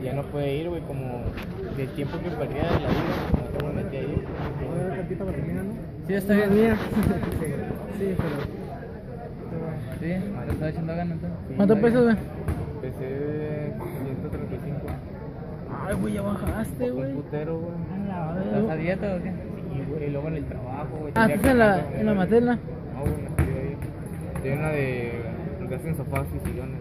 Ya no puede ir, güey, como del tiempo que perdía de la vida, no me metí ahí. Voy a dar tantito para terminar, ¿no? Sí, está bien. Mía. Sí, pero... Sí, te está echando ganas entonces. Sí, ¿Cuánto la pesas, güey? Pesé 135. Ay, güey, ya bajaste, Un güey. putero, güey. ¿Estás a dieta o qué? Sí, güey, y luego en el trabajo, güey. Ah, tenía ¿estás que andar en la materna? No, güey, no estoy ahí. Estoy en la de lo que hacen sofás y sillones.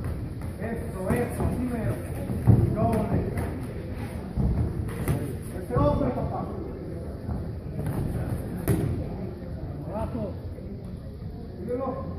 Eso, así mero. Doble. Ese hombre, papá. Abajo. Síguelo.